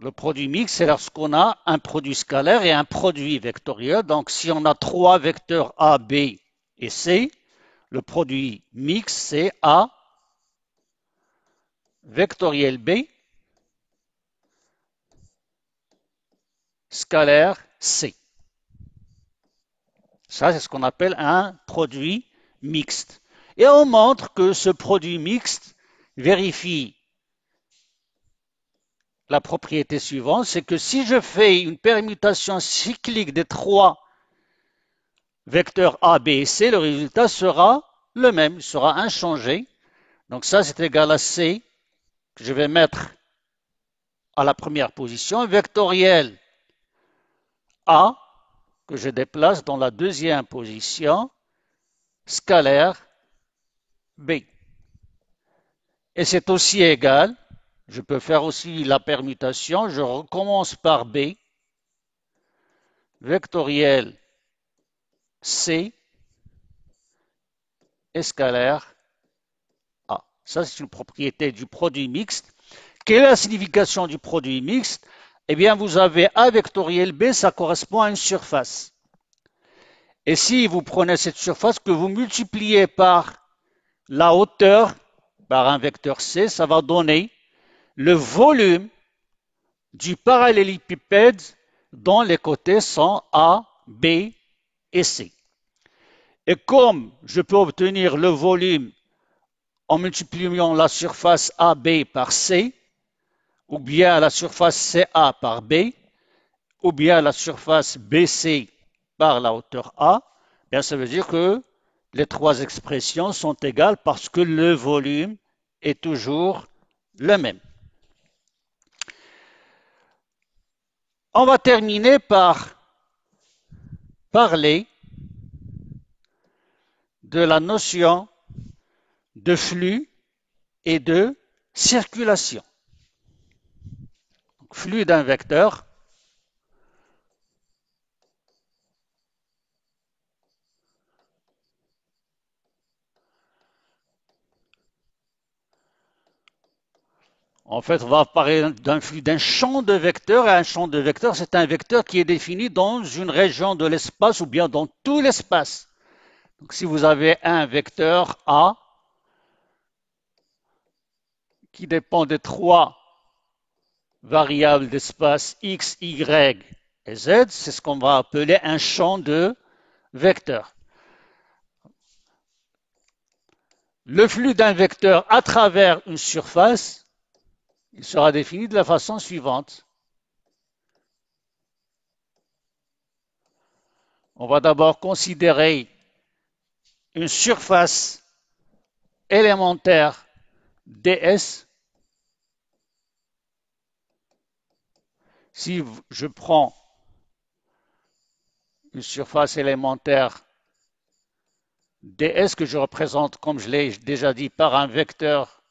[SPEAKER 1] Le produit mixte, c'est lorsqu'on a un produit scalaire et un produit vectoriel. Donc, si on a trois vecteurs A, B et C, le produit mixte, c'est A vectoriel B scalaire C. Ça, c'est ce qu'on appelle un produit mixte. Et on montre que ce produit mixte vérifie la propriété suivante, c'est que si je fais une permutation cyclique des trois vecteurs A, B et C, le résultat sera le même, il sera inchangé. Donc ça, c'est égal à C, que je vais mettre à la première position, vectoriel A, que je déplace dans la deuxième position, scalaire B. Et c'est aussi égal, je peux faire aussi la permutation, je recommence par B, vectoriel C et scalaire A. Ça, c'est une propriété du produit mixte. Quelle est la signification du produit mixte? Eh bien, vous avez A vectoriel B, ça correspond à une surface. Et si vous prenez cette surface que vous multipliez par la hauteur, par un vecteur C, ça va donner le volume du parallélépipède dont les côtés sont A, B et C. Et comme je peux obtenir le volume en multipliant la surface AB par C, ou bien la surface CA par B, ou bien la surface BC par la hauteur A, bien ça veut dire que les trois expressions sont égales parce que le volume est toujours le même. On va terminer par parler de la notion de flux et de circulation. Donc, flux d'un vecteur. En fait, on va parler d'un flux d'un champ de vecteurs. Et un champ de vecteurs, c'est un vecteur qui est défini dans une région de l'espace ou bien dans tout l'espace. Donc, si vous avez un vecteur A qui dépend de trois variables d'espace X, Y et Z, c'est ce qu'on va appeler un champ de vecteurs. Le flux d'un vecteur à travers une surface, il sera défini de la façon suivante. On va d'abord considérer une surface élémentaire ds. Si je prends une surface élémentaire ds que je représente, comme je l'ai déjà dit, par un vecteur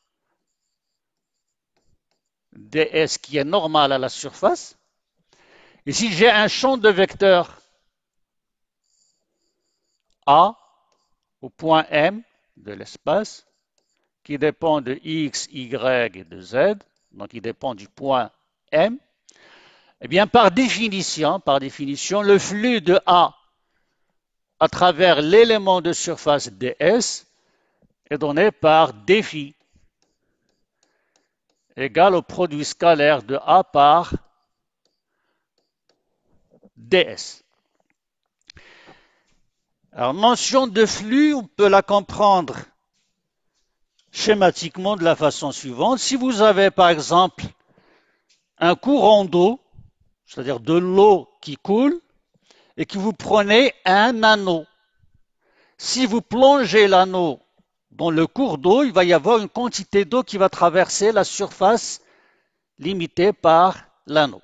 [SPEAKER 1] ds qui est normal à la surface, et si j'ai un champ de vecteurs A au point M de l'espace, qui dépend de X, Y et de Z, donc il dépend du point M, eh bien par définition, le flux de A à travers l'élément de surface ds est donné par dφ égal au produit scalaire de A par ds. Alors, notion de flux, on peut la comprendre schématiquement de la façon suivante. Si vous avez par exemple un courant d'eau, c'est-à-dire de l'eau qui coule, et que vous prenez un anneau, si vous plongez l'anneau dans le cours d'eau, il va y avoir une quantité d'eau qui va traverser la surface limitée par l'anneau.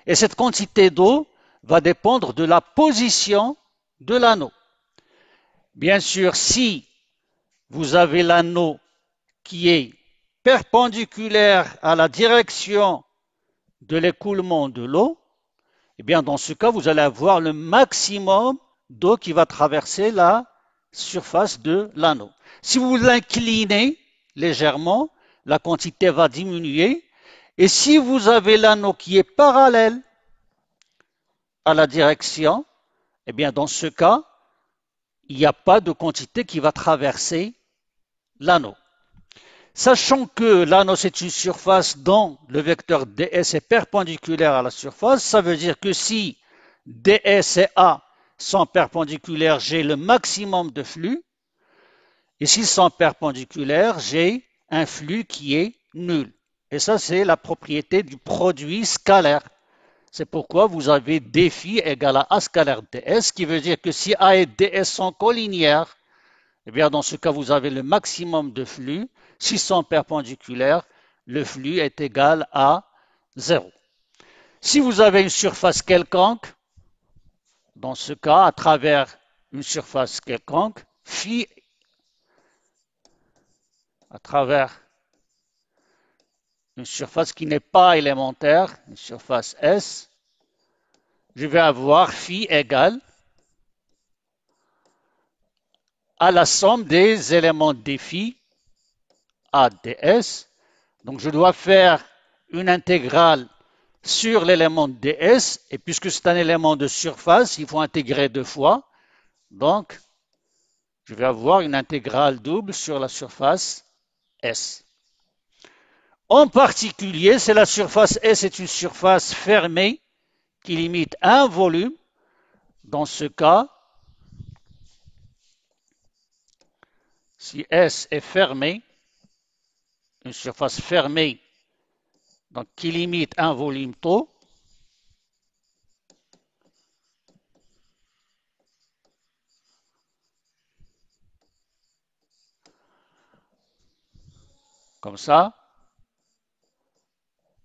[SPEAKER 1] Et cette quantité d'eau va dépendre de la position de l'anneau. Bien sûr, si vous avez l'anneau qui est perpendiculaire à la direction de l'écoulement de l'eau, eh bien dans ce cas, vous allez avoir le maximum d'eau qui va traverser la surface de l'anneau. Si vous l'inclinez légèrement, la quantité va diminuer Et si vous avez l'anneau qui est parallèle à la direction, eh bien dans ce cas, il n'y a pas de quantité qui va traverser l'anneau. Sachant que l'anneau c'est une surface dont le vecteur ds est perpendiculaire à la surface, ça veut dire que si ds et A sont perpendiculaires, j'ai le maximum de flux. Et s'ils sont perpendiculaires, j'ai un flux qui est nul. Et ça, c'est la propriété du produit scalaire. C'est pourquoi vous avez dφ égale à A scalaire ds, qui veut dire que si A et ds sont collinéaires, eh bien dans ce cas, vous avez le maximum de flux. S'ils sont perpendiculaires, le flux est égal à 0. Si vous avez une surface quelconque, dans ce cas, à travers une surface quelconque, phi à travers une surface qui n'est pas élémentaire, une surface S, je vais avoir phi égale à la somme des éléments dφ à ds. Donc je dois faire une intégrale sur l'élément ds, et puisque c'est un élément de surface, il faut intégrer deux fois. Donc, je vais avoir une intégrale double sur la surface S. En particulier, c'est la surface S est une surface fermée qui limite un volume. Dans ce cas, si S est fermée, une surface fermée donc qui limite un volume tau, comme ça,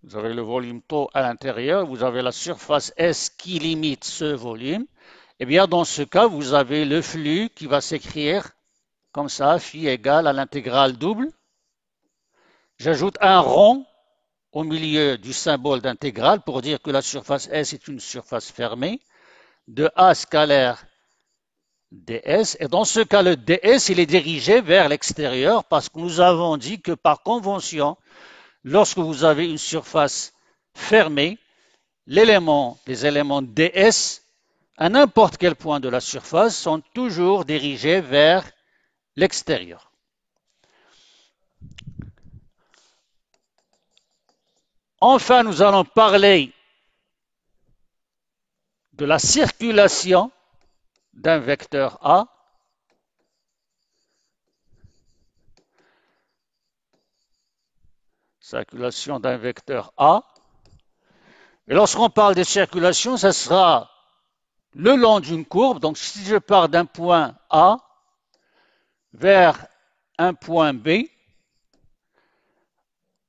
[SPEAKER 1] vous avez le volume tau à l'intérieur, vous avez la surface S qui limite ce volume. Eh bien, dans ce cas, vous avez le flux qui va s'écrire comme ça, phi égale à l'intégrale double. J'ajoute un rond au milieu du symbole d'intégrale pour dire que la surface S est une surface fermée de A scalaire ds. Et dans ce cas, le ds, il est dirigé vers l'extérieur parce que nous avons dit que par convention, lorsque vous avez une surface fermée, les éléments ds à n'importe quel point de la surface sont toujours dirigés vers l'extérieur. Enfin, nous allons parler de la circulation d'un vecteur A. Circulation d'un vecteur A. Et lorsqu'on parle de circulation, ça sera le long d'une courbe. Donc, si je pars d'un point A vers un point B,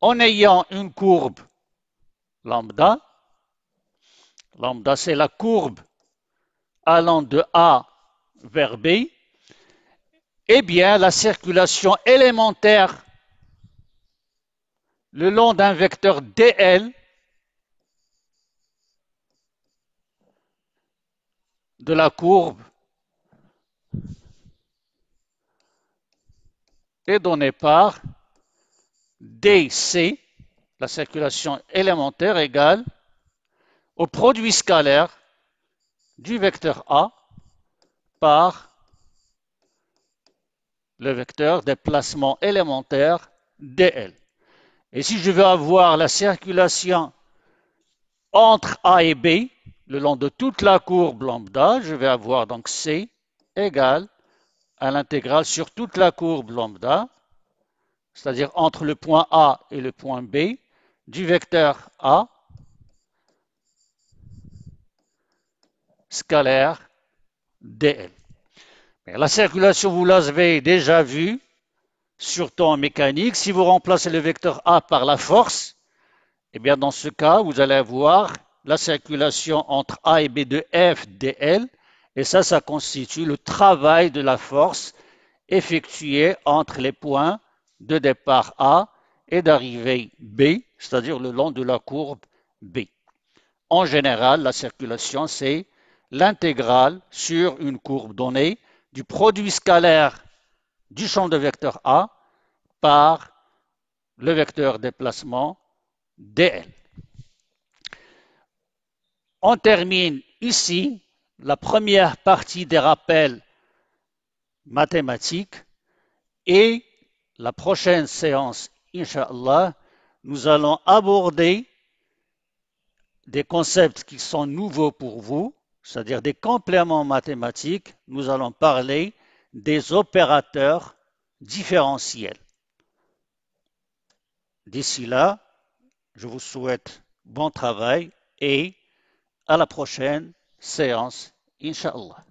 [SPEAKER 1] en ayant une courbe lambda, lambda c'est la courbe allant de A vers B, eh bien, la circulation élémentaire le long d'un vecteur dl de la courbe est donnée par dc, la circulation élémentaire égale au produit scalaire du vecteur A par le vecteur déplacement élémentaire dl. Et si je veux avoir la circulation entre A et B, le long de toute la courbe lambda, je vais avoir donc C égale à l'intégrale sur toute la courbe lambda, c'est-à-dire entre le point A et le point B, du vecteur A scalaire dl. La circulation, vous l'avez déjà vue, surtout en mécanique. Si vous remplacez le vecteur A par la force, eh bien dans ce cas, vous allez avoir la circulation entre A et B de F dl, et ça constitue le travail de la force effectué entre les points de départ A et d'arrivée B, c'est-à-dire le long de la courbe B. En général, la circulation, c'est l'intégrale sur une courbe donnée du produit scalaire du champ de vecteur A par le vecteur déplacement dl. On termine ici la première partie des rappels mathématiques et la prochaine séance, Inch'Allah, nous allons aborder des concepts qui sont nouveaux pour vous, c'est-à-dire des compléments mathématiques. Nous allons parler des opérateurs différentiels. D'ici là, je vous souhaite bon travail et à la prochaine séance, Inch'Allah.